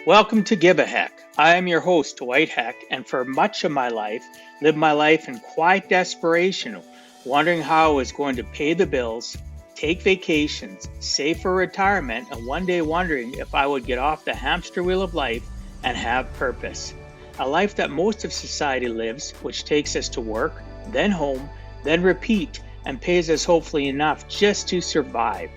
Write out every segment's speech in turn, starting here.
Welcome to Give a Heck. I am your host, Dwight Heck, and for much of my life, lived my life in quiet desperation, wondering how I was going to pay the bills, take vacations, save for retirement, and one day wondering if I would get off the hamster wheel of life and have purpose. A life that most of society lives, which takes us to work, then home, then repeat, and pays us hopefully enough just to survive.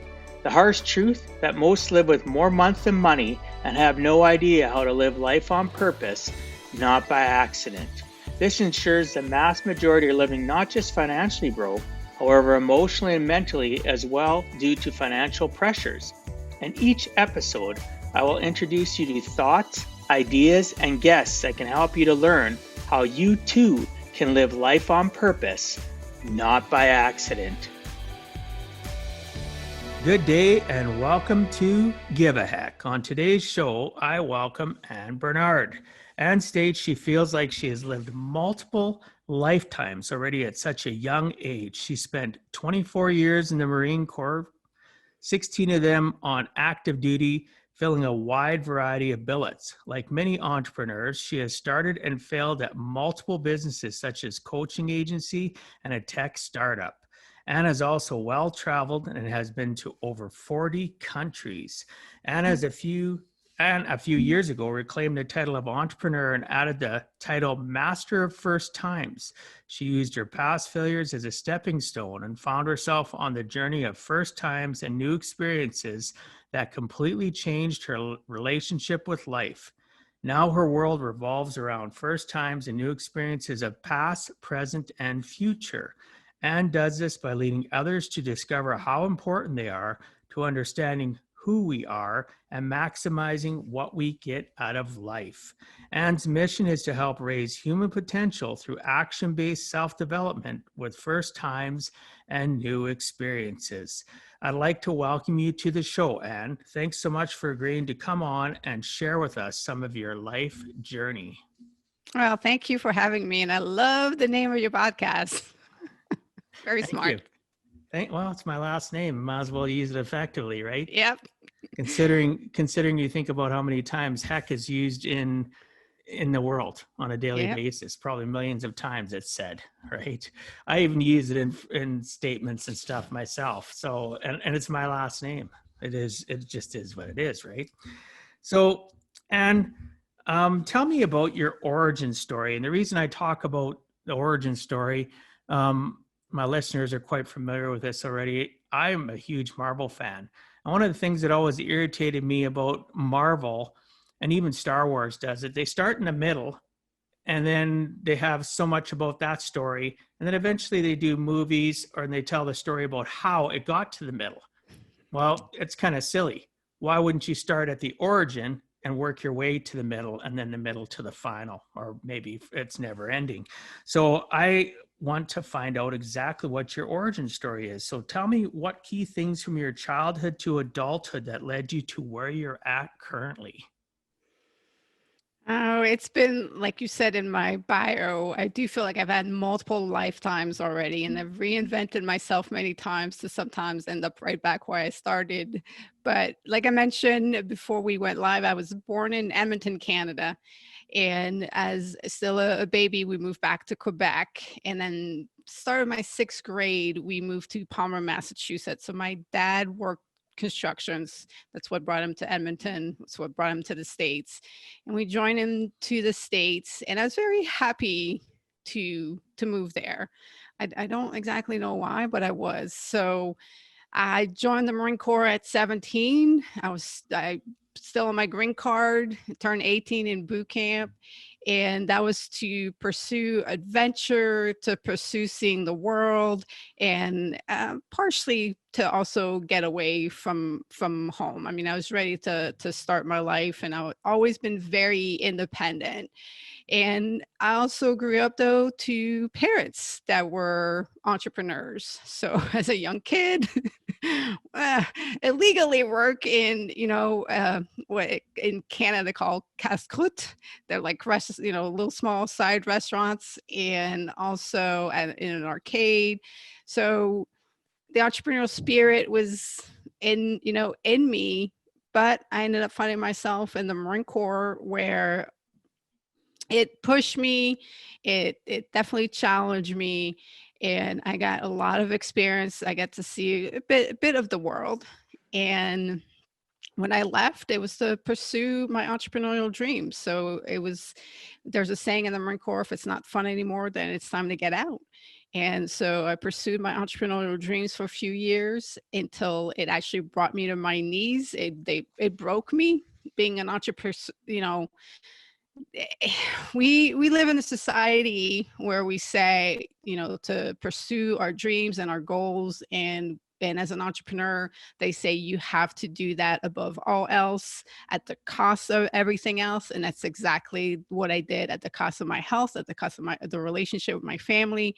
The harsh truth that most live with more month than money and have no idea how to live life on purpose, not by accident. This ensures the mass majority are living not just financially broke, however, emotionally and mentally as well due to financial pressures. In each episode, I will introduce you to thoughts, ideas, and guests that can help you to learn how you too can live life on purpose, not by accident. Good day and welcome to Give a Heck. On today's show, I welcome Anne Bernard. Anne states she feels like she has lived multiple lifetimes already at such a young age. She spent 24 years in the Marine Corps, 16 of them on active duty, filling a wide variety of billets. Like many entrepreneurs, she has started and failed at multiple businesses such as coaching agency and a tech startup. Anna is also well-traveled and has been to over 40 countries. A few years ago reclaimed the title of entrepreneur and added the title Master of First Times. She used her past failures as a stepping stone and found herself on the journey of first times and new experiences that completely changed her relationship with life. Now her world revolves around first times and new experiences of past, present, and future. Anne does this by leading others to discover how important they are to understanding who we are and maximizing what we get out of life. Anne's mission is to help raise human potential through action-based self-development with first times and new experiences. I'd like to welcome you to the show, Anne. Thanks so much for agreeing to come on and share with us some of your life journey. Well, thank you for having me. And I love the name of your podcast. Very Thank smart. you. Well, it's my last name. Might as well use it effectively, right? Yep. Considering you think about how many times heck is used in the world on a daily basis, probably millions of times it's said, right? I even use it in statements and stuff myself. So, and it's my last name. It just is what it is, right? So, and tell me about your origin story. And the reason I talk about the origin story, my listeners are quite familiar with this already. I'm a huge Marvel fan. And one of the things that always irritated me about Marvel, and even Star Wars does it, they start in the middle, and then they have so much about that story. And then eventually they do movies, or they tell the story about how it got to the middle. Well, it's kind of silly. Why wouldn't you start at the origin and work your way to the middle and then the middle to the final? Or maybe it's never ending. So I want to find out exactly what your origin story is. So tell me what key things from your childhood to adulthood that led you to where you're at currently. Oh, it's been, like you said in my bio, I do feel like I've had multiple lifetimes already, and I've reinvented myself many times to sometimes end up right back where I started. But like I mentioned before we went live, I was born in Edmonton, Canada. And as still a baby, we moved back to Quebec. And then started my sixth grade, we moved to Palmer, Massachusetts. So my dad worked constructions. That's what brought him to Edmonton. That's what brought him to the States. And we joined him to the States. And I was very happy to move there. I don't exactly know why, but I was. So I joined the Marine Corps at 17. I still on my green card, turned 18 in boot camp. And that was to pursue adventure, to pursue seeing the world, and partially to also get away from home. I mean, I was ready to start my life, and I've always been very independent. And I also grew up, though, to parents that were entrepreneurs. So as a young kid, illegally work in, what in Canada called casse-croûte. They're like, little small side restaurants, and also in an arcade. So the entrepreneurial spirit was in me but I ended up finding myself in the Marine Corps where it pushed me, it definitely challenged me, and I got a lot of experience. I got to see a bit of the world, and when I left, it was to pursue my entrepreneurial dreams. So it was, there's a saying in the Marine Corps, if it's not fun anymore, then it's time to get out. And so I pursued my entrepreneurial dreams for a few years until it actually brought me to my knees. It broke me being an entrepreneur. You know, we live in a society where we say, you know, to pursue our dreams and our goals, and as an entrepreneur, they say you have to do that above all else at the cost of everything else. And that's exactly what I did, at the cost of my health, at the cost of the relationship with my family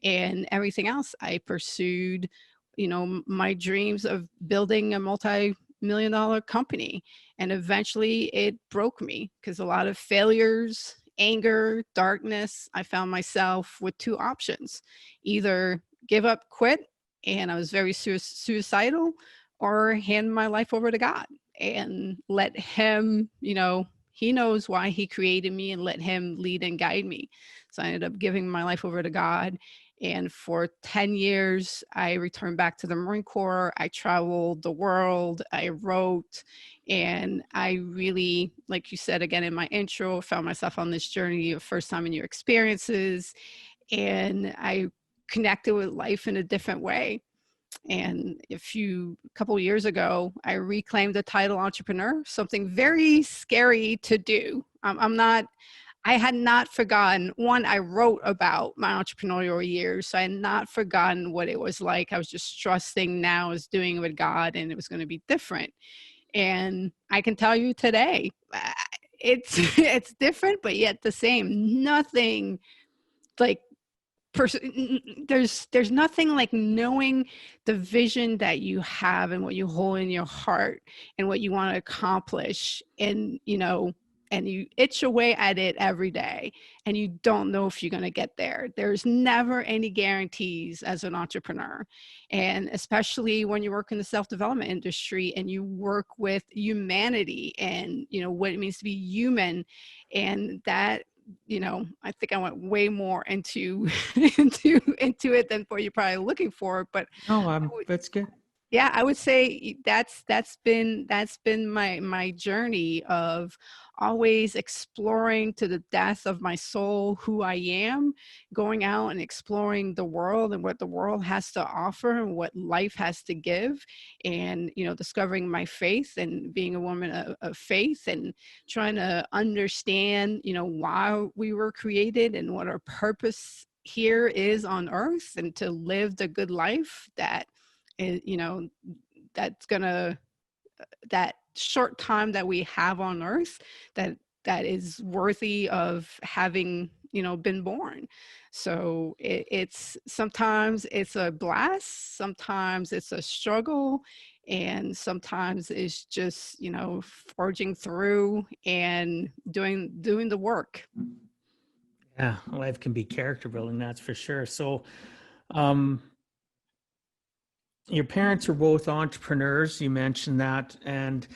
and everything else. I pursued, you know, my dreams of building a multi-million dollar company. And eventually it broke me because a lot of failures, anger, darkness, I found myself with two options: either give up, quit, and I was very suicidal, or hand my life over to God and let Him, you know, He knows why He created me, and let Him lead and guide me. So I ended up giving my life over to God. And for 10 years, I returned back to the Marine Corps. I traveled the world, I wrote, and I really, like you said again in my intro, found myself on this journey of first time in your experiences. And I connected with life in a different way. And a couple of years ago, I reclaimed the title entrepreneur, something very scary to do. I had not forgotten. One, I wrote about my entrepreneurial years, so I had not forgotten what it was like. I was just trusting now I was doing it with God, and it was going to be different. And I can tell you today, it's it's different, but yet the same. Nothing like there's nothing like knowing the vision that you have and what you hold in your heart and what you want to accomplish, and you know, and you itch away at it every day, and you don't know if you're going to get there. There's never any guarantees as an entrepreneur, and especially when you work in the self-development industry and you work with humanity and you know what it means to be human. And that, you know, I think I went way more into into it than what you're probably looking for. But No, that's good. yeah, I would say that's been my journey of always exploring to the depth of my soul who I am, going out and exploring the world and what the world has to offer and what life has to give, and you know, discovering my faith and being a woman of faith, and trying to understand, you know, why we were created and what our purpose here is on earth, and to live the good life that you know, that's gonna, that short time that we have on earth, that is worthy of having, you know, been born. So it's sometimes it's a blast, sometimes it's a struggle, and sometimes it's just, you know, forging through and doing the work. Yeah, life can be character building, that's for sure. So, um, your parents were both entrepreneurs, you mentioned that, and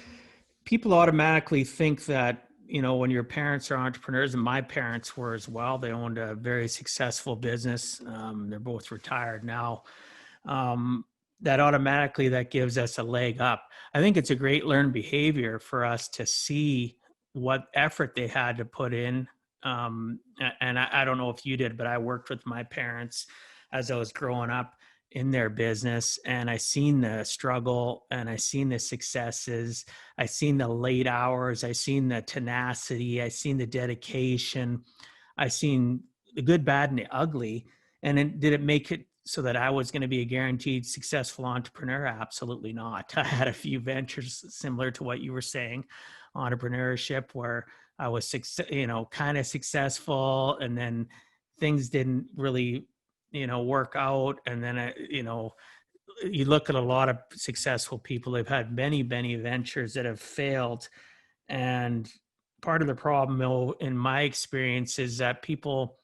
people automatically think that, you know, when your parents are entrepreneurs, and my parents were as well, they owned a very successful business. They're both retired now. Um, that automatically that gives us a leg up. I think it's a great learned behavior for us to see what effort they had to put in. And I don't know if you did, but I worked with my parents as I was growing up in their business, and I seen the struggle, and I seen the successes. I seen the late hours. I seen the tenacity. I seen the dedication. I seen the good, bad, and the ugly. And did it make it so that I was going to be a guaranteed successful entrepreneur? Absolutely not. I had a few ventures similar to what you were saying, entrepreneurship, where I was, you know, kind of successful, and then things didn't really, you know, work out. And then you know, you look at a lot of successful people, they've had many, many ventures that have failed. And part of the problem, though, in my experience, is that people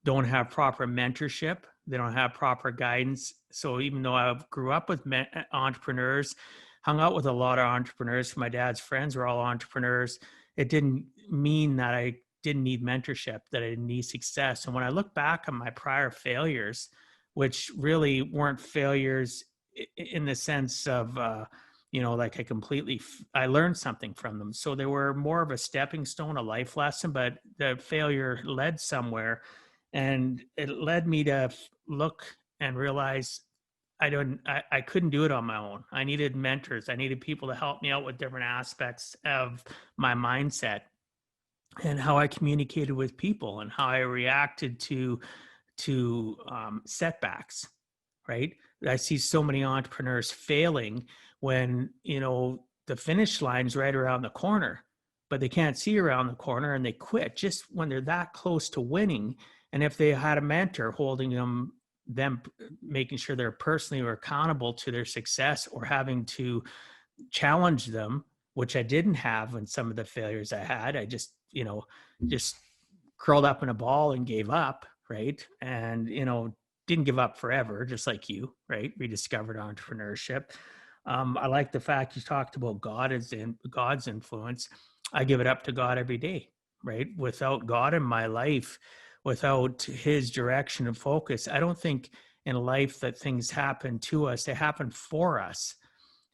don't have proper mentorship. They don't have proper guidance. So even though I grew up with entrepreneurs, hung out with a lot of entrepreneurs. My dad's friends were all entrepreneurs. It didn't mean that I didn't need mentorship, that I didn't need success. And when I look back on my prior failures, which really weren't failures in the sense of, like I learned something from them. So they were more of a stepping stone, a life lesson, but the failure led somewhere. And it led me to look and realize I couldn't do it on my own. I needed mentors. I needed people to help me out with different aspects of my mindset and how I communicated with people and how I reacted to setbacks. Right? I see so many entrepreneurs failing when the finish line's right around the corner, but they can't see around the corner and they quit just when they're that close to winning. And if they had a mentor holding them making sure they're personally or accountable to their success, or having to challenge them, which I didn't have in some of the failures I had. I just curled up in a ball and gave up, right? And, didn't give up forever, just like you, right? Rediscovered entrepreneurship. I like the fact you talked about God's influence. I give it up to God every day, right? Without God in my life, without his direction and focus, I don't think in life that things happen to us, they happen for us.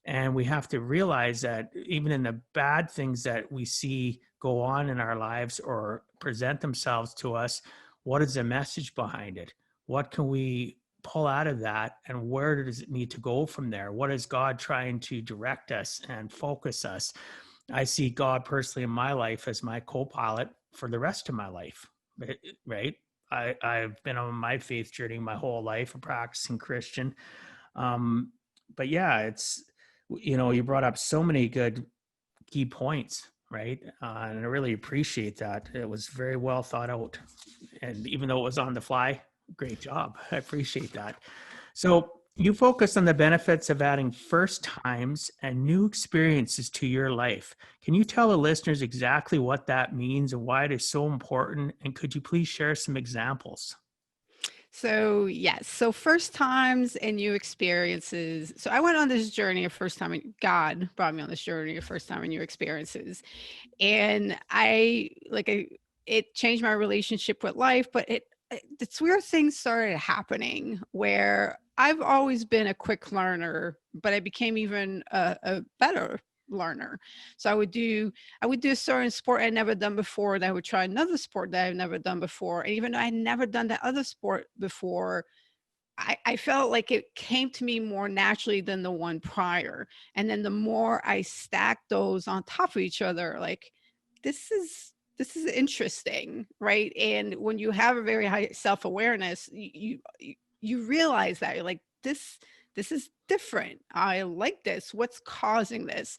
And we have to realize that even in the bad things that we see go on in our lives or present themselves to us, what is the message behind it? What can we pull out of that? And where does it need to go from there? What is God trying to direct us and focus us? I see God personally in my life as my co-pilot for the rest of my life, right? I've been on my faith journey my whole life, a practicing Christian. But yeah, you brought up so many good key points, right? And I really appreciate that. It was very well thought out. And even though it was on the fly, great job. I appreciate that. So you focus on the benefits of adding first times and new experiences to your life. Can you tell the listeners exactly what that means and why it is so important? And could you please share some examples? So, yes. So, first times and new experiences. So, I went on this journey of first time, and God brought me on this journey of first time and new experiences. And it changed my relationship with life, but it's where things started happening where I've always been a quick learner, but I became even a better learner. So I would do a certain sport I'd never done before, and I would try another sport that I've never done before. And even though I'd never done that other sport before, I felt like it came to me more naturally than the one prior. And then the more I stacked those on top of each other, like this is interesting, right? And when you have a very high self-awareness, you realize that you're like, this is different. I like this. What's causing this?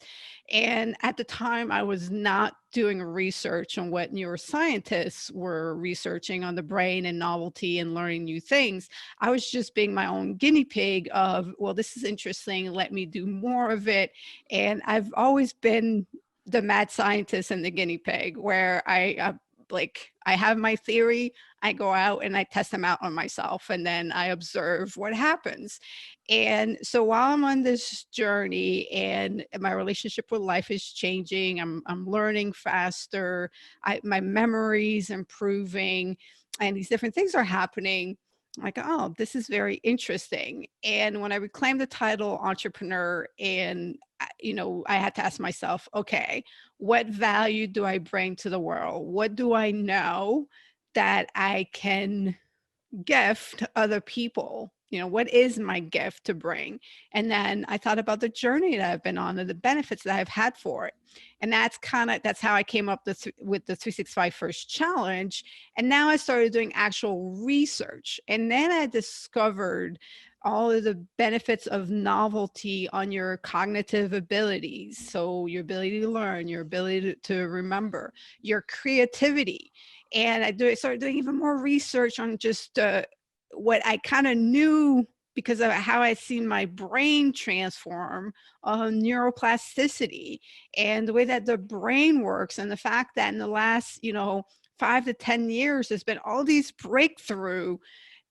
And at the time, I was not doing research on what neuroscientists were researching on the brain and novelty and learning new things. I was just being my own guinea pig of, well, this is interesting. Let me do more of it. And I've always been the mad scientist and the guinea pig, where I have my theory, I go out and I test them out on myself, and then I observe what happens. And so while I'm on this journey and my relationship with life is changing, I'm learning faster, my memory's improving, and these different things are happening. I'm like, oh, this is very interesting. And when I reclaimed the title entrepreneur, and I had to ask myself, okay, what value do I bring to the world? What do I know that I can gift other people? What is my gift to bring? And then I thought about the journey that I've been on and the benefits that I've had for it. And that's how I came up with the 365 first challenge. And now I started doing actual research. And then I discovered all of the benefits of novelty on your cognitive abilities. So your ability to learn, your ability to remember, your creativity. And I started doing even more research on just what I kind of knew because of how I seen my brain transform, neuroplasticity, and the way that the brain works, and the fact that in the last 5 to 10 years there's been all these breakthrough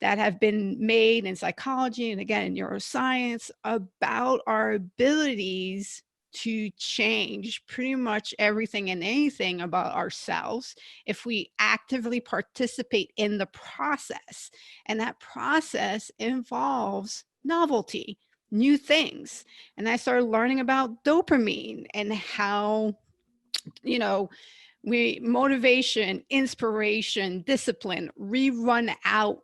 that have been made in psychology and again in neuroscience about our abilities to change pretty much everything and anything about ourselves if we actively participate in the process. And that process involves novelty, new things. And I started learning about dopamine and how, you know, we motivation, inspiration, discipline, we run out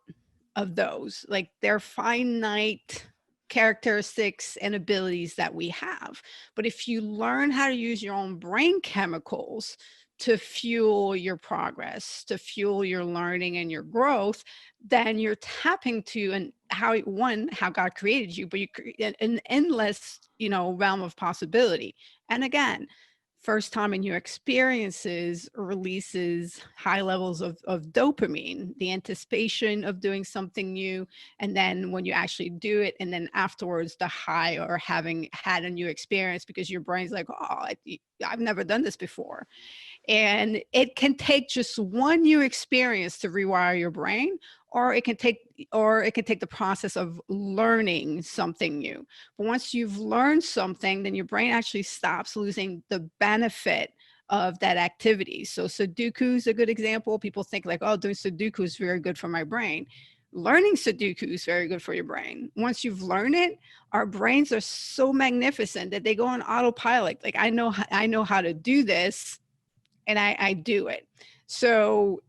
of those. Like they're finite characteristics and abilities that we have. But if you learn how to use your own brain chemicals to fuel your progress, to fuel your learning and your growth, then you're tapping to and how God created you, but an endless, realm of possibility. And again, first time in your experiences releases high levels of dopamine, the anticipation of doing something new. And then when you actually do it, and then afterwards, the high or having had a new experience because your brain's like, oh, I've never done this before. And it can take just one new experience to rewire your brain, or it can take the process of learning something new. But once you've learned something, then your brain actually stops losing the benefit of that activity. So Sudoku is a good example. People think like, oh, doing Sudoku is very good for my brain. Learning Sudoku is very good for your brain. Once you've learned it, our brains are so magnificent that they go on autopilot. Like I know how to do this, and I do it. So,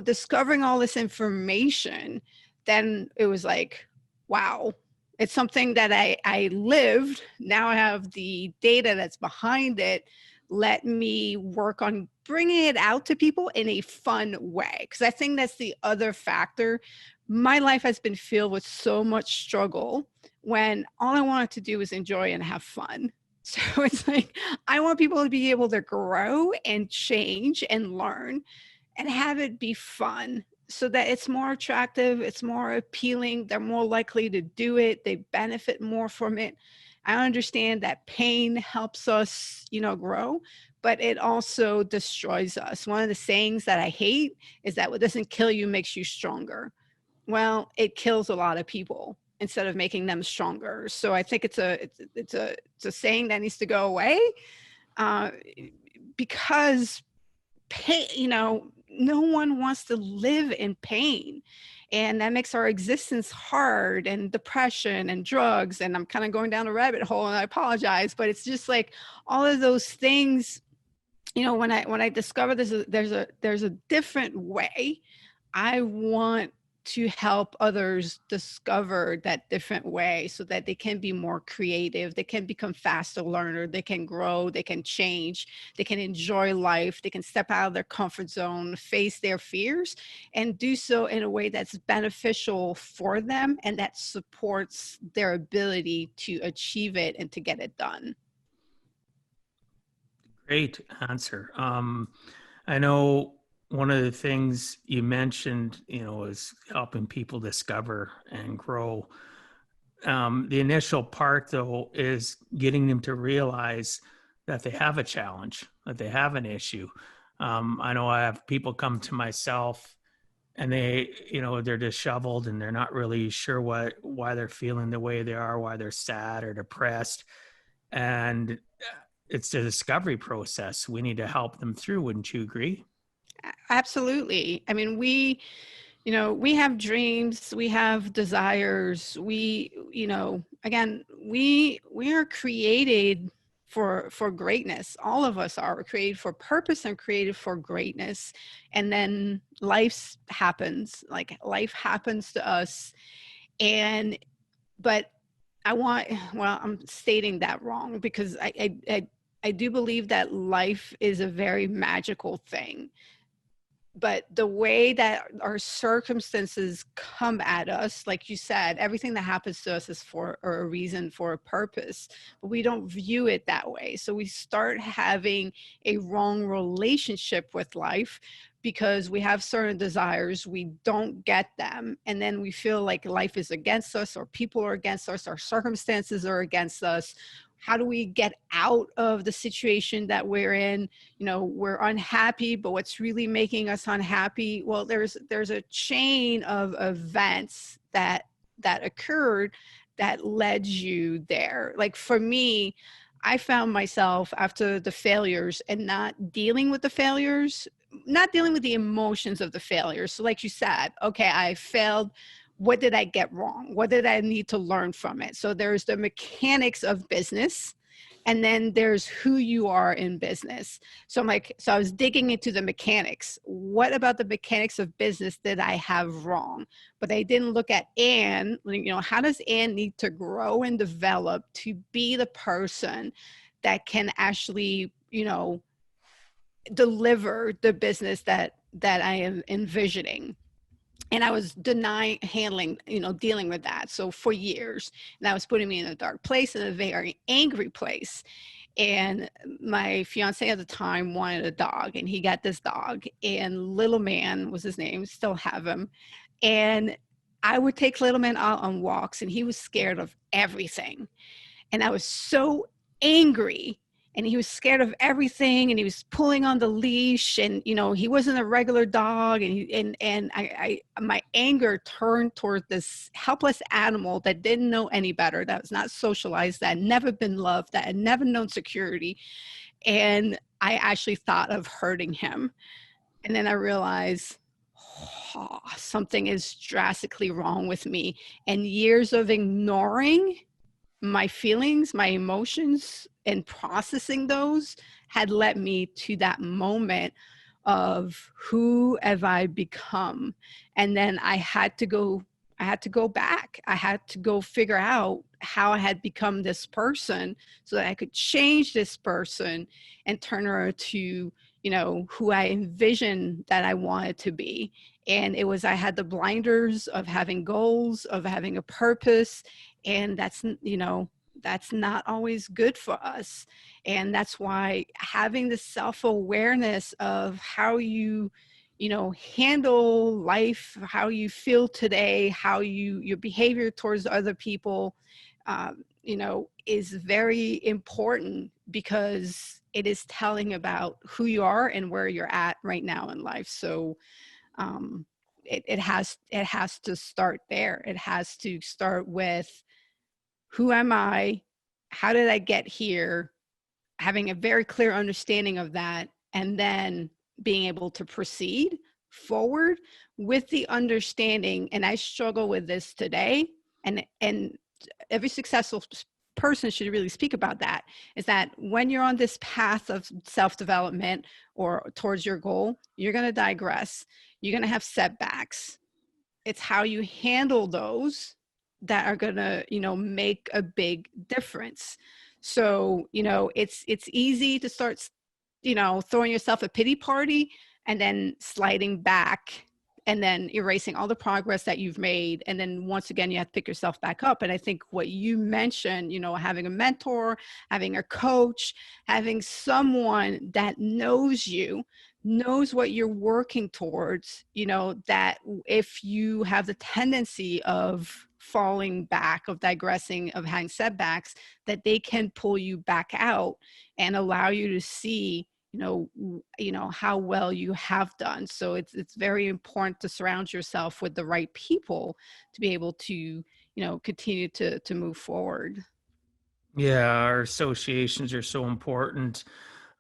discovering all this information, then it was like, wow, it's something that I lived. Now I have the data that's behind it. Let me work on bringing it out to people in a fun way. Because I think that's the other factor. My life has been filled with so much struggle when all I wanted to do was enjoy and have fun. So it's like, I want people to be able to grow and change and learn and have it be fun so that it's more attractive, it's more appealing, they're more likely to do it, they benefit more from it. I understand that pain helps us, grow, but it also destroys us. One of the sayings that I hate is that what doesn't kill you makes you stronger. Well, it kills a lot of people instead of making them stronger. So I think it's a saying that needs to go away, uh, because pain, no one wants to live in pain. And that makes our existence hard, and depression and drugs. And I'm kind of going down a rabbit hole and I apologize, but it's just like all of those things, when I discovered there's a different way. I want to help others discover that different way so that they can be more creative, they can become faster learner, they can grow, they can change, they can enjoy life, they can step out of their comfort zone, face their fears, and do so in a way that's beneficial for them and that supports their ability to achieve it and to get it done. Great answer. I know one of the things you mentioned, is helping people discover and grow. The initial part, though, is getting them to realize that they have a challenge, that they have an issue. I know I have people come to myself and they're disheveled and they're not really sure why they're feeling the way they are, why they're sad or depressed. And it's the discovery process. We need to help them through. Wouldn't you agree? Absolutely. I mean, we have dreams, we have desires. Again, we are created for greatness. All of us are created for purpose and created for greatness. And then life happens to us. But I'm stating that wrong because I do believe that life is a very magical thing. But the way that our circumstances come at us, like you said, everything that happens to us is for a reason, for a purpose, but we don't view it that way. So we start having a wrong relationship with life because we have certain desires, we don't get them, and then we feel like life is against us, or people are against us, our circumstances are against us. how do we get out of the situation that we're in? You know, we're unhappy, but what's really making us unhappy? Well, there's a chain of events that occurred that led you there. Like for me, I found myself after the failures and not dealing with the failures, not dealing with the emotions of the failures. So like you said, okay, I failed. What did I get wrong? What did I need to learn from it? So there's the mechanics of business, and then there's who you are in business. So I'm like, so I was digging into the mechanics. What about the mechanics of business did I have wrong? But I didn't look at Anne, you know, how does Anne need to grow and develop to be the person that can actually, you know, deliver the business that I am envisioning? And I was handling, you know, dealing with that. So for years, and that was putting me in a dark place, in a very angry place. And my fiance at the time wanted a dog, and he got this dog, and Little Man was his name, still have him. And I would take Little Man out on walks, and he was scared of everything. And I was so angry, and he was scared of everything, and he was pulling on the leash, and you know, he wasn't a regular dog, and my anger turned toward this helpless animal that didn't know any better, that was not socialized, that had never been loved, that had never known security. And I actually thought of hurting him. And then I realized, oh, something is drastically wrong with me. And years of ignoring my feelings, my emotions, and processing those had led me to that moment of who have I become? And then I had to go back. I had to go figure out how I had become this person so that I could change this person and turn her to, you know, who I envisioned that I wanted to be. And it was, I had the blinders of having goals, of having a purpose, and that's, you know, that's not always good for us. And that's why having the self-awareness of how you know, handle life, how you feel today, how your behavior towards other people, you know, is very important, because it is telling about who you are and where you're at right now in life. So it has to start there. It has to start with, who am I? How did I get here? Having a very clear understanding of that, and then being able to proceed forward with the understanding. And I struggle with this today, and every successful person should really speak about that, is that when you're on this path of self-development or towards your goal, you're going to digress. You're going to have setbacks. It's how you handle those that are going to, you know, make a big difference. So, you know, it's easy to start, you know, throwing yourself a pity party and then sliding back and then erasing all the progress that you've made. And then once again, you have to pick yourself back up. And I think what you mentioned, you know, having a mentor, having a coach, having someone that knows you, knows what you're working towards, you know, that if you have the tendency of falling back, of digressing, of having setbacks, that they can pull you back out and allow you to see, you know how well you have done. So it's very important to surround yourself with the right people to be able to, you know, continue to move forward. Yeah, our associations are so important.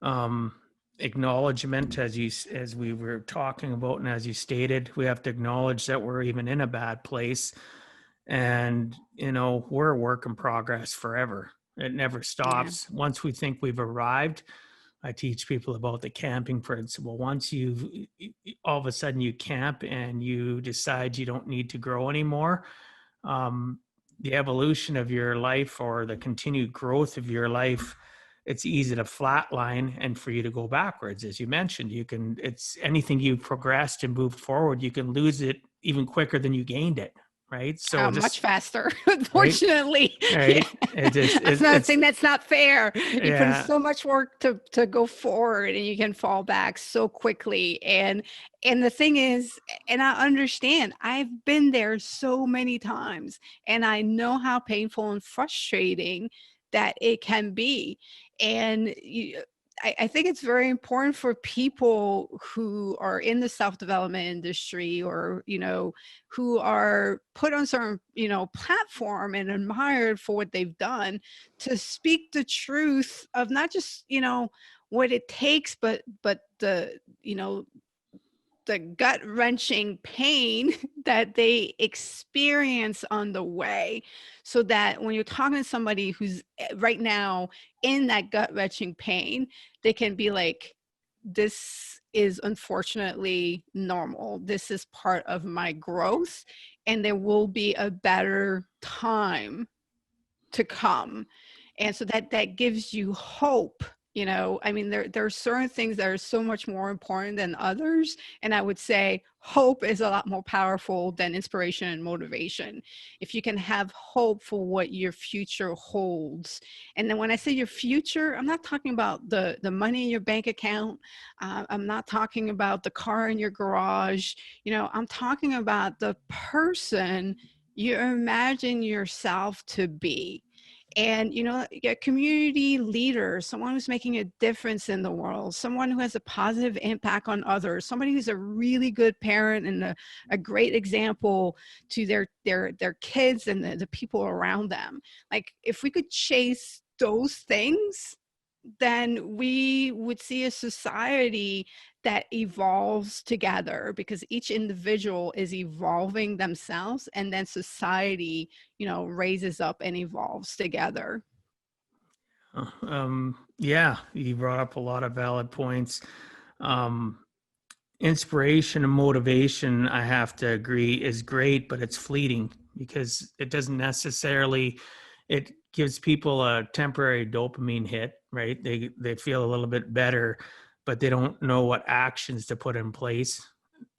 Um, Acknowledgement, as we were talking about, and as you stated, we have to acknowledge that we're even in a bad place, and you know, we're a work in progress forever. It never Yeah. stops. Once we think we've arrived, I teach people about the camping principle. Once you all of a sudden you camp and you decide you don't need to grow anymore, um, the evolution of your life or the continued growth of your life, it's easy to flatline and for you to go backwards. As you mentioned, it's anything you progressed and moved forward, you can lose it even quicker than you gained it. Right. So Much just, faster, right. unfortunately. Yeah. Right. That's another It's, thing that's not fair. You put in yeah. so much work to go forward, and you can fall back so quickly. And the thing is, and I understand, I've been there so many times, and I know how painful and frustrating that it can be. And I think it's very important for people who are in the self-development industry, or, who are put on certain, platform and admired for what they've done, to speak the truth of not just, what it takes, but the, the gut-wrenching pain that they experience on the way, so that when you're talking to somebody who's right now in that gut-wrenching pain, they can be like, this is unfortunately normal. This is part of my growth, and there will be a better time to come. And so that gives you hope. I mean, there are certain things that are so much more important than others, and I would say hope is a lot more powerful than inspiration and motivation. If you can have hope for what your future holds. And then when I say your future, I'm not talking about the money in your bank account. I'm not talking about the car in your garage. I'm talking about the person you imagine yourself to be. And a community leader, someone who's making a difference in the world, someone who has a positive impact on others, somebody who's a really good parent and a great example to their kids and the people around them. Like, if we could chase those things, then we would see a society that evolves together, because each individual is evolving themselves, and then society, raises up and evolves together. Yeah, you brought up a lot of valid points. Inspiration and motivation, I have to agree, is great, but it's fleeting, because it doesn't necessarily, it gives people a temporary dopamine hit, right? They feel a little bit better, but they don't know what actions to put in place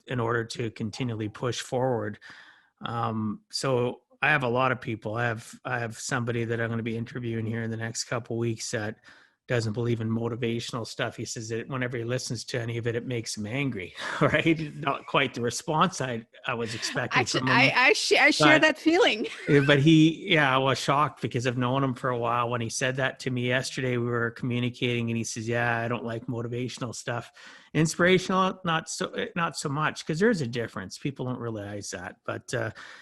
in order to continually push forward. So I have a lot of people. I have somebody that I'm going to be interviewing here in the next couple of weeks that doesn't believe in motivational stuff. He says that whenever he listens to any of it, it makes him angry. Right? Not quite the response I was expecting Actually, from him, I share but that feeling. but I was shocked, because I've known him for a while. When he said that to me yesterday, we were communicating, and he says, "Yeah, I don't like motivational stuff. Inspirational, not so much, because there's a difference. People don't realize that, but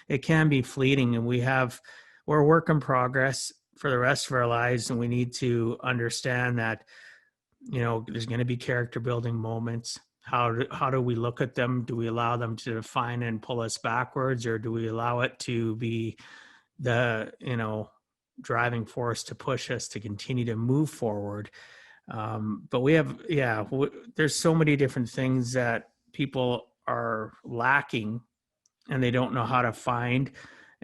it can be fleeting, and we're a work in progress for the rest of our lives, and we need to understand that there's going to be character building moments. How do we look at them? Do we allow them to define and pull us backwards, or do we allow it to be the driving force to push us to continue to move forward? But there's so many different things that people are lacking, and they don't know how to find,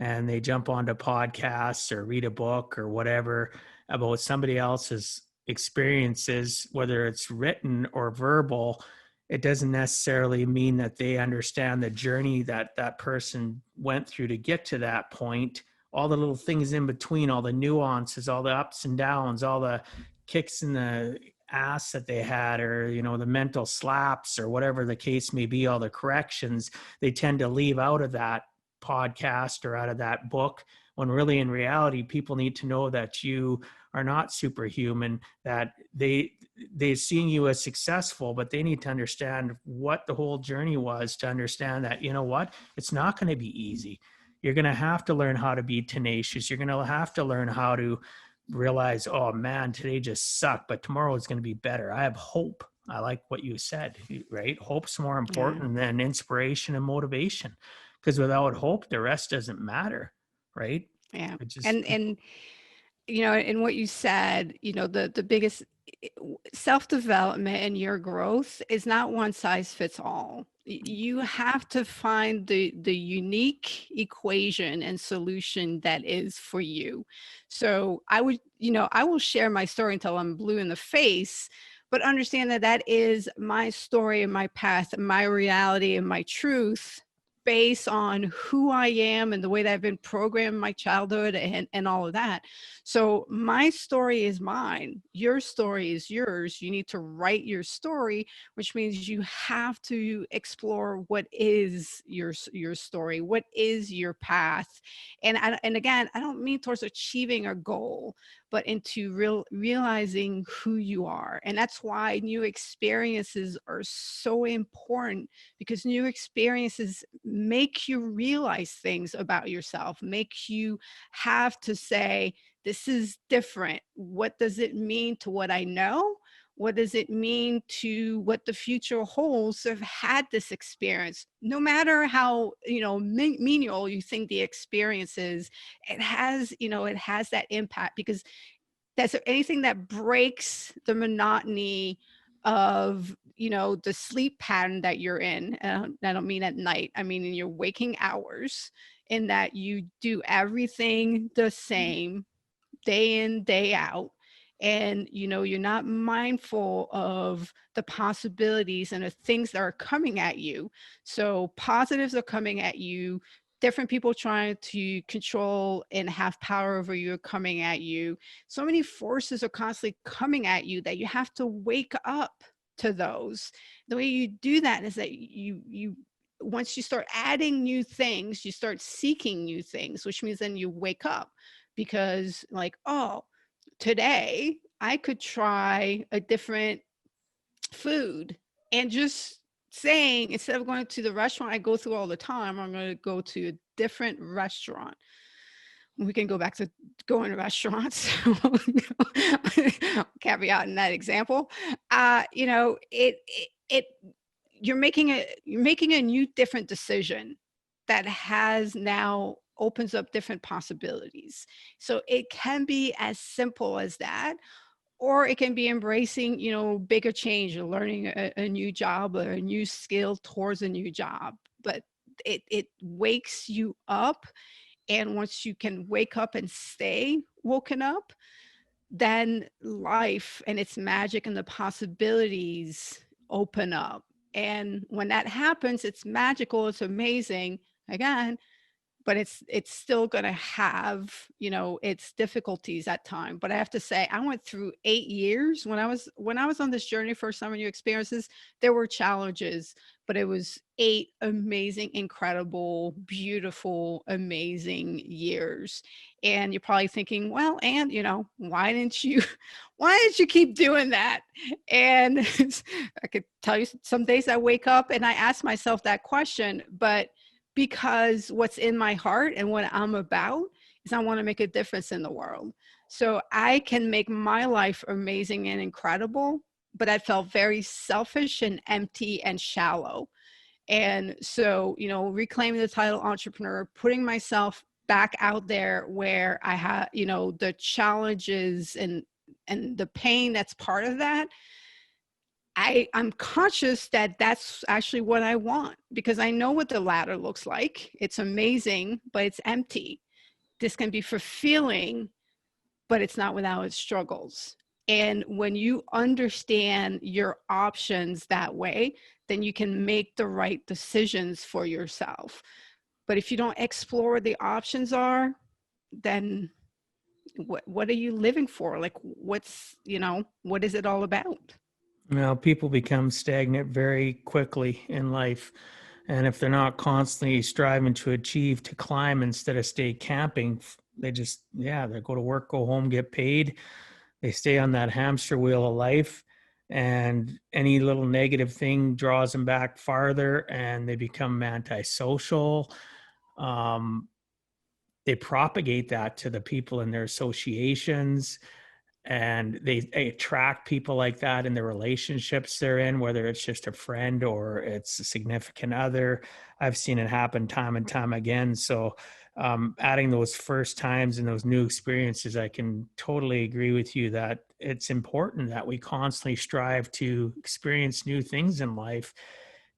and they jump onto podcasts or read a book or whatever about somebody else's experiences, whether it's written or verbal. It doesn't necessarily mean that they understand the journey that that person went through to get to that point, all the little things in between, all the nuances, all the ups and downs, all the kicks in the ass that they had, or the mental slaps, or whatever the case may be, all the corrections they tend to leave out of that podcast or out of that book, when really in reality people need to know that you are not superhuman, that they're seeing you as successful, but they need to understand what the whole journey was, to understand that it's not going to be easy. You're going to have to learn how to be tenacious. You're going to have to learn how to realize, oh man, today just sucked, but tomorrow is going to be better. I have hope. I like what you said, right? Hope's more important than inspiration and motivation, because without hope, the rest doesn't matter, right? Yeah. Just, And in what you said, the biggest self-development and your growth is not one size fits all. You have to find the unique equation and solution that is for you. So I will share my story until I'm blue in the face, but understand that that is my story and my path, my reality and my truth, based on who I am and the way that I've been programmed in my childhood and all of that. So my story is mine. Your story is yours. You need to write your story, which means you have to explore what is your story, what is your path. And again, I don't mean towards achieving a goal, but into realizing who you are. And that's why new experiences are so important, because new experiences make you realize things about yourself, make you have to say, this is different. What does it mean to what I know? What does it mean to what the future holds? So I've had this experience, no matter how, menial you think the experience is, it has, it has that impact, because that's anything that breaks the monotony of, the sleep pattern that you're in. I don't mean at night, I mean in your waking hours, in that you do everything the same day in, day out. And you're not mindful of the possibilities and the things that are coming at you. So positives are coming at you, different people trying to control and have power over you are coming at you. So many forces are constantly coming at you that you have to wake up to those. The way you do that is that you once you start adding new things, you start seeking new things, which means then you wake up, because like, oh, today I could try a different food. And just saying, instead of going to the restaurant I go through all the time, I'm going to go to a different restaurant. We can go back to going to restaurants. Caveat in that example. It you're making a new different decision that has now opens up different possibilities. So it can be as simple as that, or it can be embracing, bigger change, or learning a new job or a new skill towards a new job. But it wakes you up. And once you can wake up and stay woken up, then life and its magic and the possibilities open up. And when that happens, it's magical, it's amazing. Again, but it's still going to have, its difficulties at time. But I have to say, I went through 8 years when I was on this journey for some new experiences. There were challenges, but it was 8 amazing, incredible, beautiful, amazing years. And you're probably thinking, well, and why didn't you why didn't you keep doing that? And I could tell you, some days I wake up and I ask myself that question, but because what's in my heart and what I'm about is I want to make a difference in the world. So I can make my life amazing and incredible, but I felt very selfish and empty and shallow. And so, reclaiming the title entrepreneur, putting myself back out there where I had, the challenges and the pain that's part of that. I'm conscious that that's actually what I want, because I know what the ladder looks like. It's amazing, but it's empty. This can be fulfilling, but it's not without its struggles. And when you understand your options that way, then you can make the right decisions for yourself. But if you don't explore what the options are, then what are you living for? Like, what is it all about? People become stagnant very quickly in life. And if they're not constantly striving to achieve, to climb instead of stay camping, they just, they go to work, go home, get paid. They stay on that hamster wheel of life. And any little negative thing draws them back farther, and they become antisocial. Um, they propagate that to the people in their associations, and they attract people like that in the relationships they're in, whether it's just a friend or it's a significant other. I've seen it happen time and time again. So adding those first times and those new experiences, I can totally agree with you that it's important that we constantly strive to experience new things in life,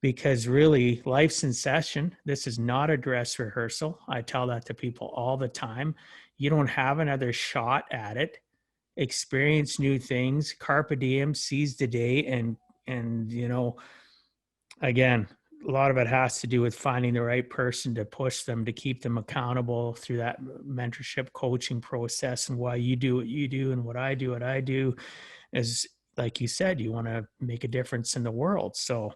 because really life's in session. This is not a dress rehearsal. I tell that to people all the time. You don't have another shot at it. Experience new things, carpe diem, seize the day. And again, a lot of it has to do with finding the right person to push them, to keep them accountable through that mentorship coaching process. And why you do what you do and what I do is, like you said, you want to make a difference in the world. So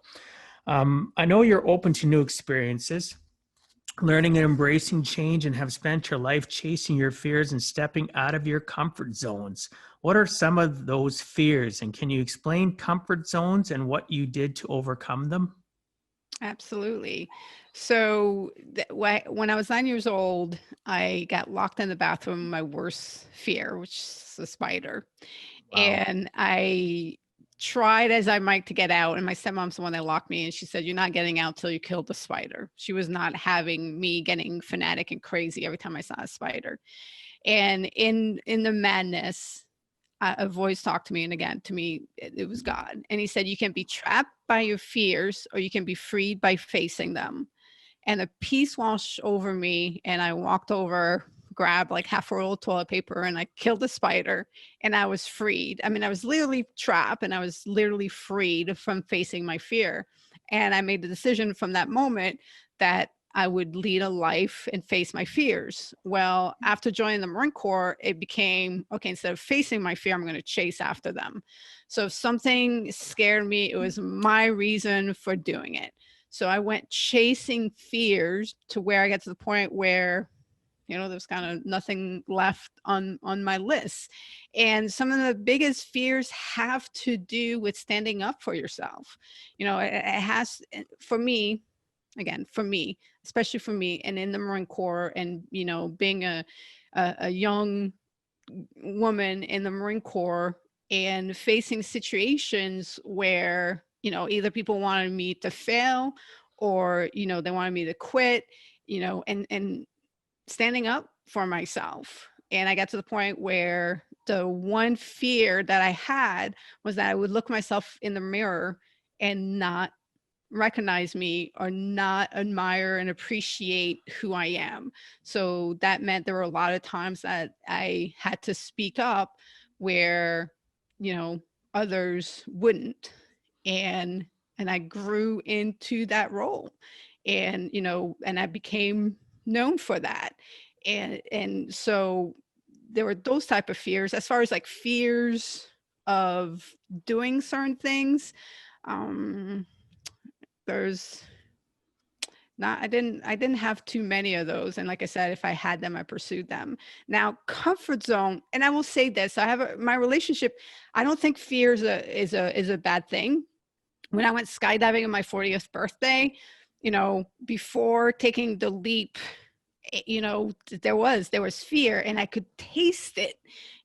I know you're open to new experiences, learning and embracing change, and have spent your life chasing your fears and stepping out of your comfort zones. What are some of those fears? And can you explain comfort zones and what you did to overcome them? Absolutely. So when I was 9 years old, I got locked in the bathroom. My worst fear, which is a spider, Wow. and I tried as I might to get out. And my stepmom's the one that locked me, and she said, "You're not getting out till you kill the spider." She was not having me getting fanatic and crazy every time I saw a spider. And in the madness, a voice talked to me, and again, to me, it was God. And he said, "You can be trapped by your fears, or you can be freed by facing them." And a peace washed over me, and I walked over, grabbed like half a roll of toilet paper, and I killed the spider, and I was freed. I mean, I was literally trapped, and I was literally freed from facing my fear. And I made the decision from that moment that I would lead a life and face my fears. Well, after joining the Marine Corps, it became okay, instead of facing my fear, I'm going to chase after them. So if something scared me, it was my reason for doing it. So I went chasing fears to where I got to the point where, there's kind of nothing left on my list. And some of the biggest fears have to do with standing up for yourself. It has, for me, again, for me, especially for me, and in the Marine Corps, and being a young woman in the Marine Corps, and facing situations where, either people wanted me to fail, or, they wanted me to quit, and standing up for myself. And I got to the point where the one fear that I had was that I would look myself in the mirror and not recognize me, or not admire and appreciate who I am. So that meant there were a lot of times that I had to speak up where, you know, others wouldn't. And I grew into that role. And, and I became known for that. And so there were those type of fears. As far as like fears of doing certain things, um there's not I didn't have too many of those. And like I said, if I had them, I pursued them. Now, comfort zone, and I will say this, I have my relationship, I don't think fear is a bad thing. When I went skydiving on my 40th birthday, before taking the leap, there was fear, and I could taste it.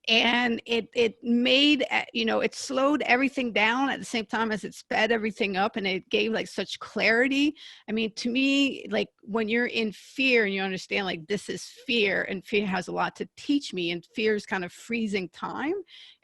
And it made, it slowed everything down at the same time as it sped everything up, and it gave like such clarity. I mean, to me, like when you're in fear and you understand like this is fear, and fear has a lot to teach me, and fear is kind of freezing time.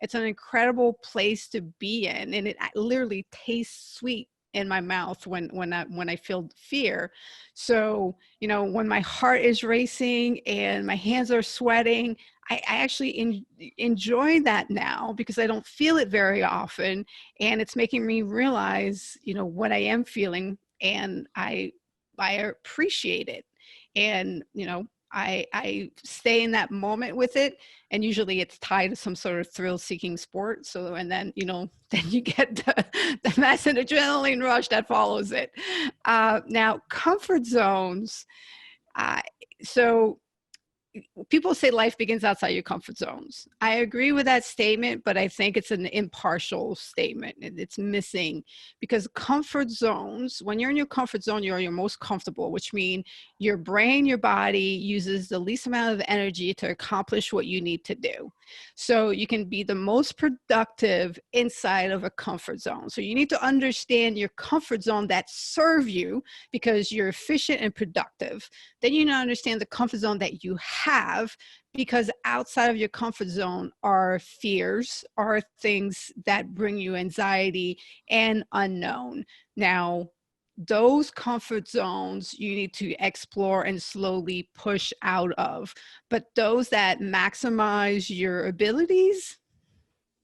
It's an incredible place to be in, and it literally tastes sweet in my mouth when I feel fear. So, when my heart is racing and my hands are sweating, I actually enjoy that now, because I don't feel it very often, and it's making me realize, what I am feeling, and I appreciate it. And I stay in that moment with it, and usually it's tied to some sort of thrill-seeking sport. So, and then then you get the mass and adrenaline rush that follows it. Now, comfort zones. Uh, so people say life begins outside your comfort zones. I agree with that statement, but I think it's an impartial statement. It's missing, because comfort zones, when you're in your comfort zone, you're your most comfortable, which means your brain, your body uses the least amount of energy to accomplish what you need to do. So you can be the most productive inside of a comfort zone. So you need to understand your comfort zone that serve you, because you're efficient and productive. Then you need to understand the comfort zone that you have, because outside of your comfort zone are fears, are things that bring you anxiety and unknown. Now, those comfort zones you need to explore and slowly push out of. But those that maximize your abilities,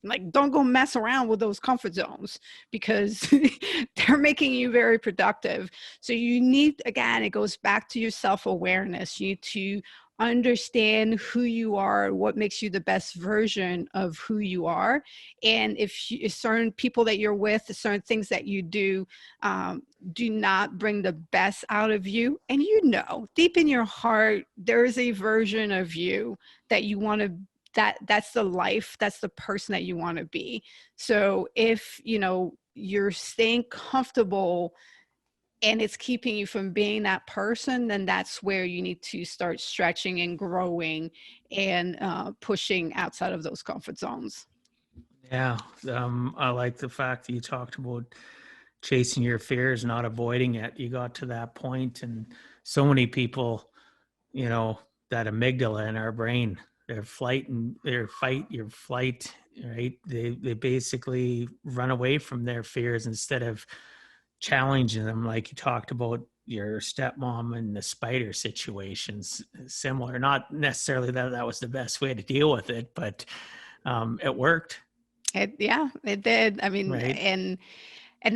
Like, don't go mess around with those comfort zones, because they're making you very productive. So you need, again, it goes back to your self-awareness. You need to understand who you are, what makes you the best version of who you are. And if certain people that you're with, certain things that you do not bring the best out of you, and deep in your heart, there is a version of you that you want to, that's the life, that's the person that you want to be. So if you're staying comfortable and it's keeping you from being that person, then that's where you need to start stretching and growing and pushing outside of those comfort zones. Yeah. I like the fact that you talked about chasing your fears, not avoiding it. You got to that point, and so many people, that amygdala in our brain, their fight, your flight, right? They basically run away from their fears instead of challenging them, like you talked about your stepmom and the spider situations. Similar, not necessarily that was the best way to deal with it, but it worked. Yeah, it did. I mean, Right. and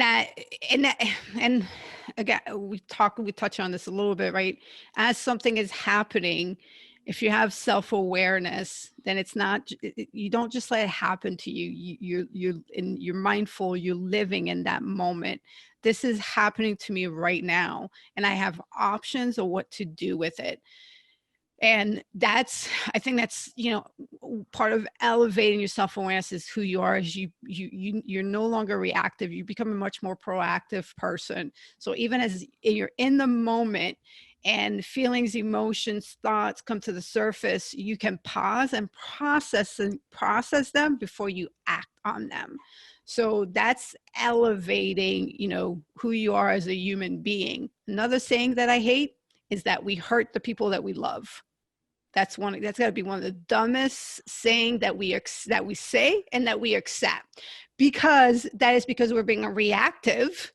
that and that and again, we touch on this a little bit, right? As something is happening, if you have self-awareness, then it's not, you don't just let it happen to you. You're mindful, you're living in that moment. This is happening to me right now, and I have options of what to do with it. And I think that's part of elevating your self-awareness, is who you are, is you're no longer reactive, you become a much more proactive person. So even as you're in the moment and feelings, emotions, thoughts come to the surface, you can pause and process them before you act on them. So that's elevating who you are as a human being. Another saying that I hate is that we hurt the people that we love. That's got to be one of the dumbest saying that we say and that we accept, because we're being reactive,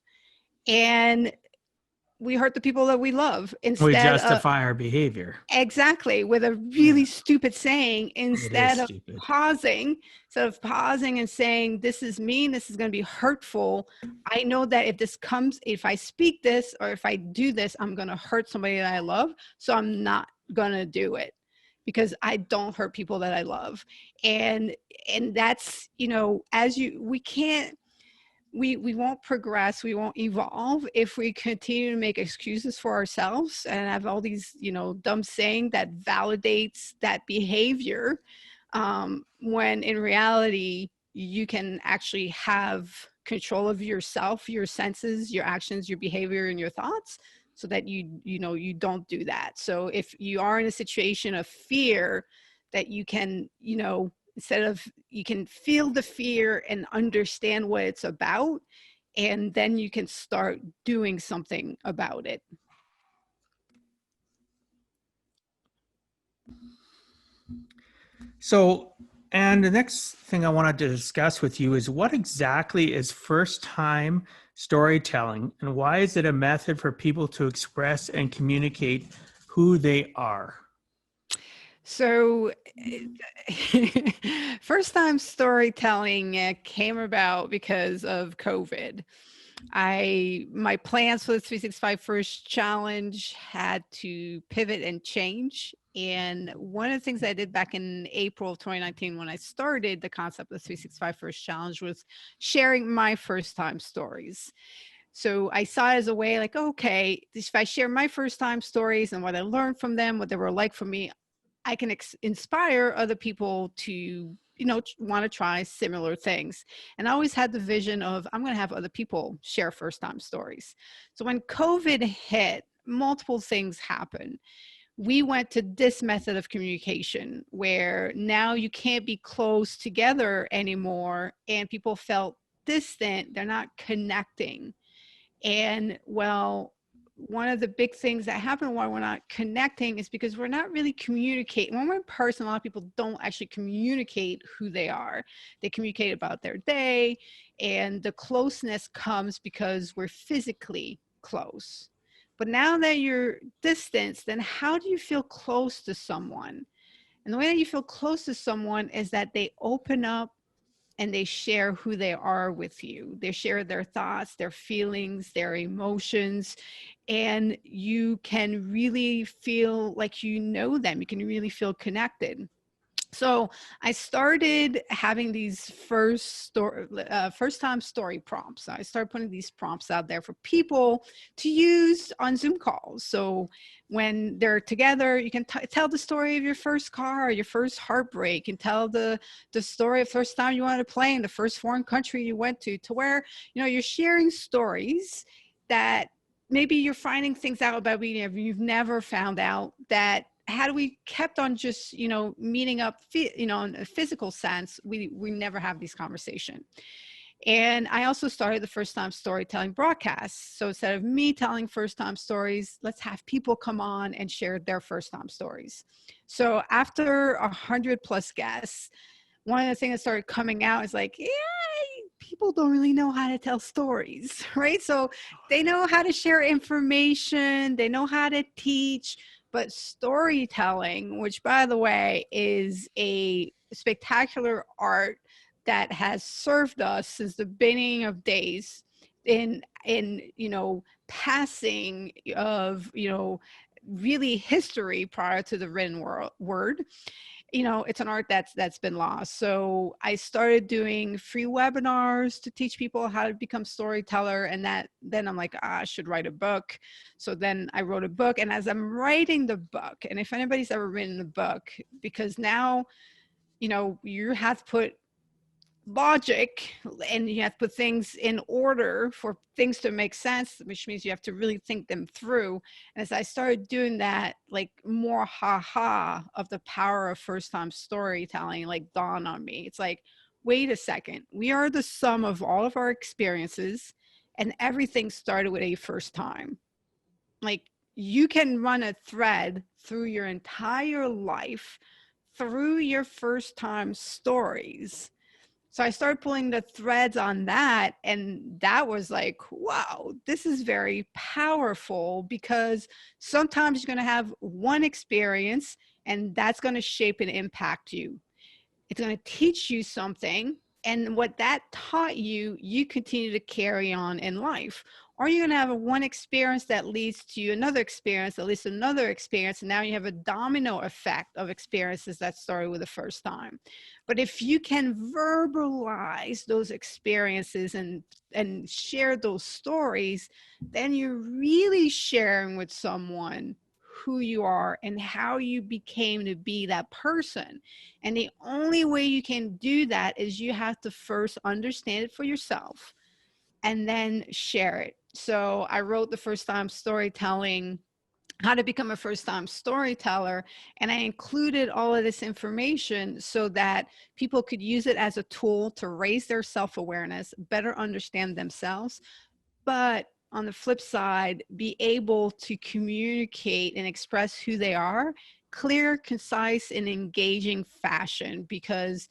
and we hurt the people that we love We instead of, justify our behavior. exactly, with a Yeah, really stupid saying, it is instead of stupid. pausing and saying, this is mean, this is going to be hurtful. I know that if I speak this, or if I do this, I'm going to hurt somebody that I love. So I'm not going to do it, because I don't hurt people that I love. And that's, we won't progress, we won't evolve if we continue to make excuses for ourselves and have all these, dumb saying that validates that behavior, when in reality, you can actually have control of yourself, your senses, your actions, your behavior, and your thoughts, so that you don't do that. So if you are in a situation of fear, that you can, you can feel the fear and understand what it's about, and then you can start doing something about it. So, and the next thing I wanted to discuss with you is, what exactly is first time storytelling, and why is it a method for people to express and communicate who they are? So, first time storytelling came about because of COVID. My plans for the 365 First Challenge had to pivot and change. And one of the things I did back in April of 2019, when I started the concept of the 365 First Challenge, was sharing my first time stories. So I saw it as a way, like, okay, if I share my first time stories and what I learned from them, what they were like for me, I can inspire other people to, want to try similar things. And I always had the vision of, I'm going to have other people share first time stories. So when COVID hit, multiple things happened. We went to this method of communication where now you can't be close together anymore, and people felt distant. They're not connecting. And well, one of the big things that happen while we're not connecting is because we're not really communicating. When we're in person, a lot of people don't actually communicate who they are. They communicate about their day, and the closeness comes because we're physically close. But now that you're distanced, then how do you feel close to someone? And the way that you feel close to someone is that they open up and they share who they are with you. They share their thoughts, their feelings, their emotions, and you can really feel like you know them. You can really feel connected. So I started having these first time story prompts. I started putting these prompts out there for people to use on Zoom calls. So when they're together, you can tell the story of your first car, your first heartbreak, and tell the story of the first time you wanted to play in the first foreign country you went to where, you're sharing stories that maybe you're finding things out about you've never found out, that had we kept on just meeting up in a physical sense, we never have these conversation. And I also started the first time storytelling broadcasts. So instead of me telling first time stories, let's have people come on and share their first time stories. So after 100+ guests, one of the things that started coming out is like, yeah, people don't really know how to tell stories, right? So they know how to share information, they know how to teach, but storytelling, which by the way is a spectacular art that has served us since the beginning of days in passing of really history prior to the written word. It's an art that's been lost. So I started doing free webinars to teach people how to become storyteller, and then I'm like, I should write a book. So then I wrote a book, and as I'm writing the book, and if anybody's ever written a book, because now you have to put logic and you have to put things in order for things to make sense, which means you have to really think them through. And as I started doing that, like more of the power of first time storytelling like dawned on me. It's like, wait a second, we are the sum of all of our experiences, and everything started with a first time. Like, you can run a thread through your entire life through your first time stories. So I started pulling the threads on that, and that was like, wow, this is very powerful, because sometimes you're going to have one experience and that's going to shape and impact you. It's going to teach you something, and what that taught you, you continue to carry on in life. Or you're going to have one experience that leads to another experience, at least another experience, and now you have a domino effect of experiences that started with the first time. But if you can verbalize those experiences and share those stories, then you're really sharing with someone who you are and how you became to be that person. And the only way you can do that is you have to first understand it for yourself and then share it. So I wrote the first time storytelling, how to become a first time storyteller, and I included all of this information so that people could use it as a tool to raise their self-awareness, better understand themselves, but on the flip side, be able to communicate and express who they are, clear, concise, and engaging fashion, because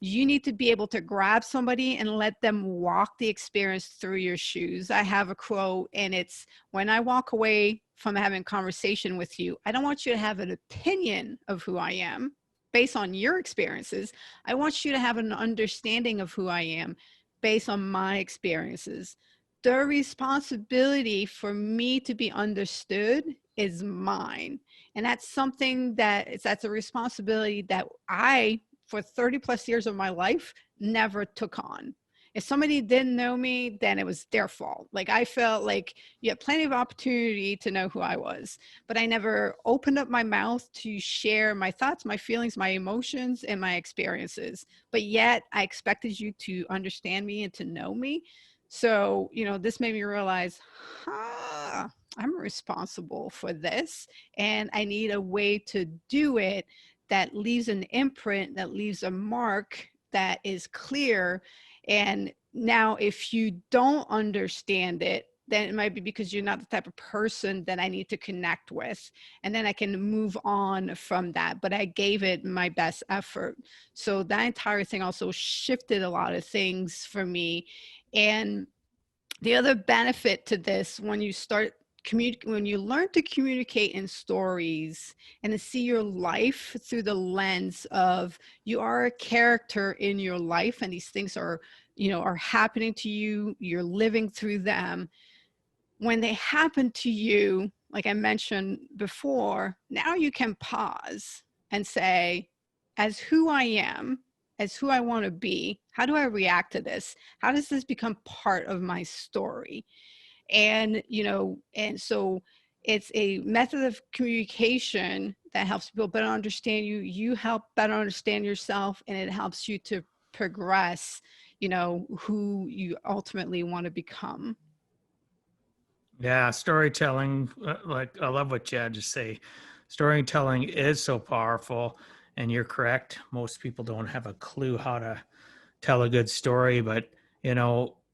you need to be able to grab somebody and let them walk the experience through your shoes. I have a quote, and it's, when I walk away from having a conversation with you, I don't want you to have an opinion of who I am based on your experiences. I want you to have an understanding of who I am based on my experiences. The responsibility for me to be understood is mine. And that's something that's a responsibility that I, for 30+ years of my life, never took on. If somebody didn't know me, then it was their fault. Like, I felt like you had plenty of opportunity to know who I was, but I never opened up my mouth to share my thoughts, my feelings, my emotions, and my experiences. But yet I expected you to understand me and to know me. So, this made me realize, I'm responsible for this, and I need a way to do it that leaves an imprint, that leaves a mark that is clear. And now if you don't understand it, then it might be because you're not the type of person that I need to connect with. And then I can move on from that. But I gave it my best effort. So that entire thing also shifted a lot of things for me. And the other benefit to this, when you start when you learn to communicate in stories and to see your life through the lens of you are a character in your life, and these things are, are happening to you, you're living through them. When they happen to you, like I mentioned before, now you can pause and say, as who I am, as who I want to be, how do I react to this? How does this become part of my story? And and so it's a method of communication that helps people better understand you. You help better understand yourself, and it helps you to progress, who you ultimately want to become. Yeah, storytelling, like I love what Chad just say. Storytelling is so powerful, and you're correct. Most people don't have a clue how to tell a good story, but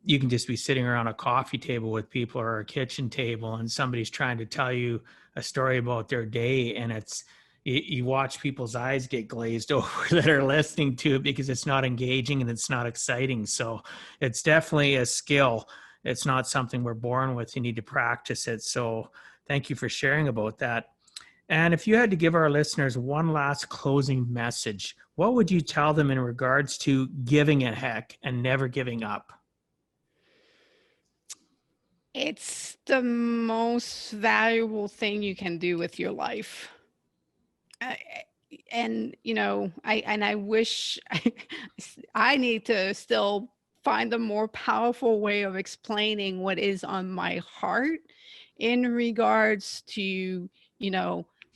you can just be sitting around a coffee table with people or a kitchen table, and somebody's trying to tell you a story about their day, and you watch people's eyes get glazed over that are listening to it because it's not engaging and it's not exciting. So it's definitely a skill. It's not something we're born with. You need to practice it. So thank you for sharing about that. And if you had to give our listeners one last closing message, what would you tell them in regards to giving a heck and never giving up? It's the most valuable thing you can do with your life. I, and I wish I need to still find a more powerful way of explaining what is on my heart in regards to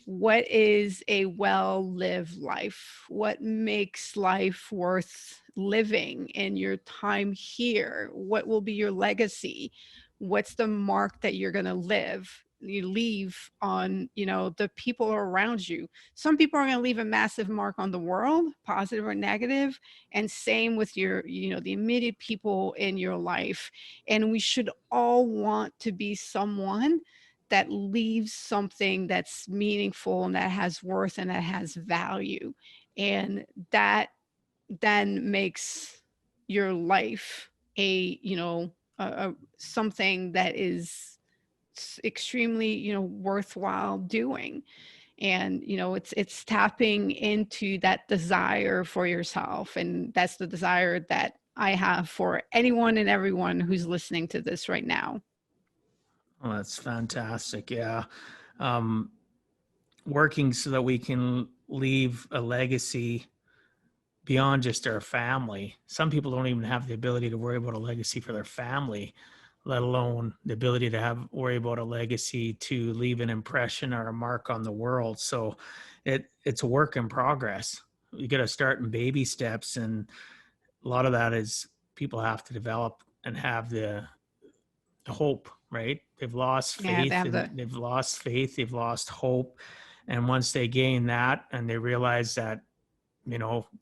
what is a well-lived life, what makes life worth living in your time here, what will be your legacy, what's the mark that you're going to leave on the people around you. Some people are going to leave a massive mark on the world, positive or negative, and same with your the immediate people in your life. And we should all want to be someone that leaves something that's meaningful and that has worth and that has value, and that then makes your life something that is extremely worthwhile doing. And it's tapping into that desire for yourself, and that's the desire that I have for anyone and everyone who's listening to this right now. Well, that's fantastic. Yeah. Um, Working so that we can leave a legacy beyond just our family. Some people don't even have the ability to worry about a legacy for their family, let alone the ability to worry about a legacy to leave an impression or a mark on the world. So it's a work in progress. You got to start in baby steps, and a lot of that is people have to develop and have the hope, right? They've lost Yeah, they faith, have and the they've lost hope. And once they gain that and they realize that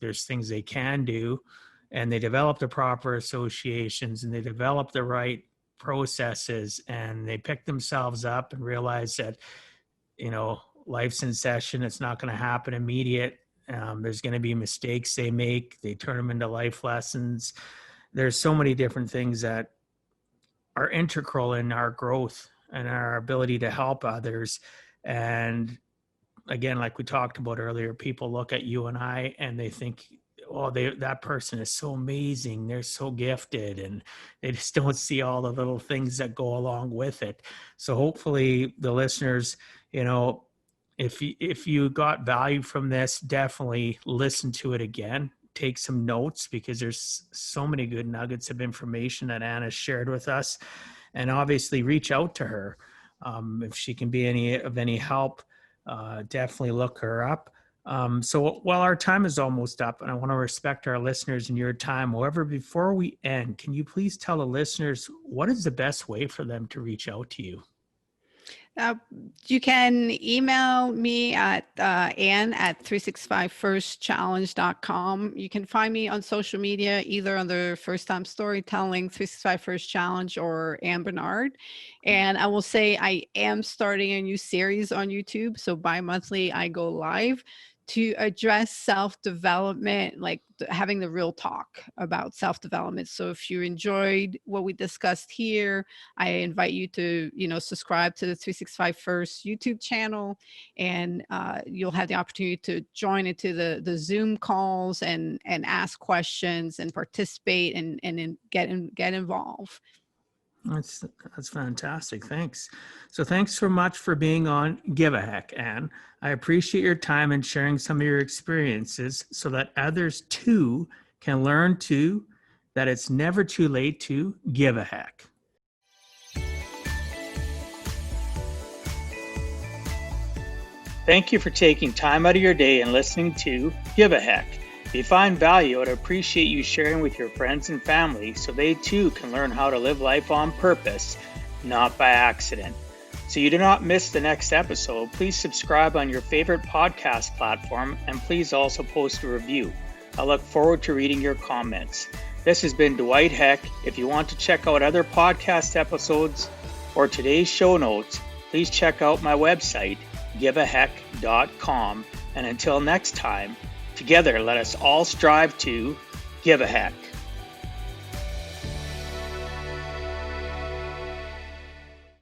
there's things they can do, and they develop the proper associations and they develop the right processes, and they pick themselves up and realize that life's in session. It's not going to happen immediate. There's going to be mistakes they make. They turn them into life lessons. There's so many different things that are integral in our growth and our ability to help others. And again, like we talked about earlier, people look at you and I and they think, oh, that person is so amazing. They're so gifted, and they just don't see all the little things that go along with it. So hopefully the listeners, if you got value from this, definitely listen to it again. Take some notes, because there's so many good nuggets of information that Anna shared with us. And obviously reach out to her. If she can be any help, definitely look her up. So while our time is almost up, and I want to respect our listeners and your time, however, before we end, can you please tell the listeners what is the best way for them to reach out to you? Uh, you can email me at Ann@365firstchallenge.com. You can find me on social media, either under First Time Storytelling, 365 First Challenge, or Ann Bernard. And I will say I am starting a new series on YouTube. So bi-monthly, I go live to address self-development, like having the real talk about self-development. So if you enjoyed what we discussed here, I invite you to, subscribe to the 365 First YouTube channel, and you'll have the opportunity to join into the Zoom calls and ask questions and participate and get involved. That's fantastic. Thanks. So thanks so much for being on Give a Heck, Anne. I appreciate your time and sharing some of your experiences so that others too can learn that it's never too late to give a heck. Thank you for taking time out of your day and listening to Give a Heck. If you find value, I'd appreciate you sharing with your friends and family so they too can learn how to live life on purpose, not by accident. So you do not miss the next episode, please subscribe on your favorite podcast platform, and please also post a review. I look forward to reading your comments. This has been Dwight Heck. If you want to check out other podcast episodes or today's show notes, please check out my website, giveaheck.com. And until next time, together let us all strive to give a heck.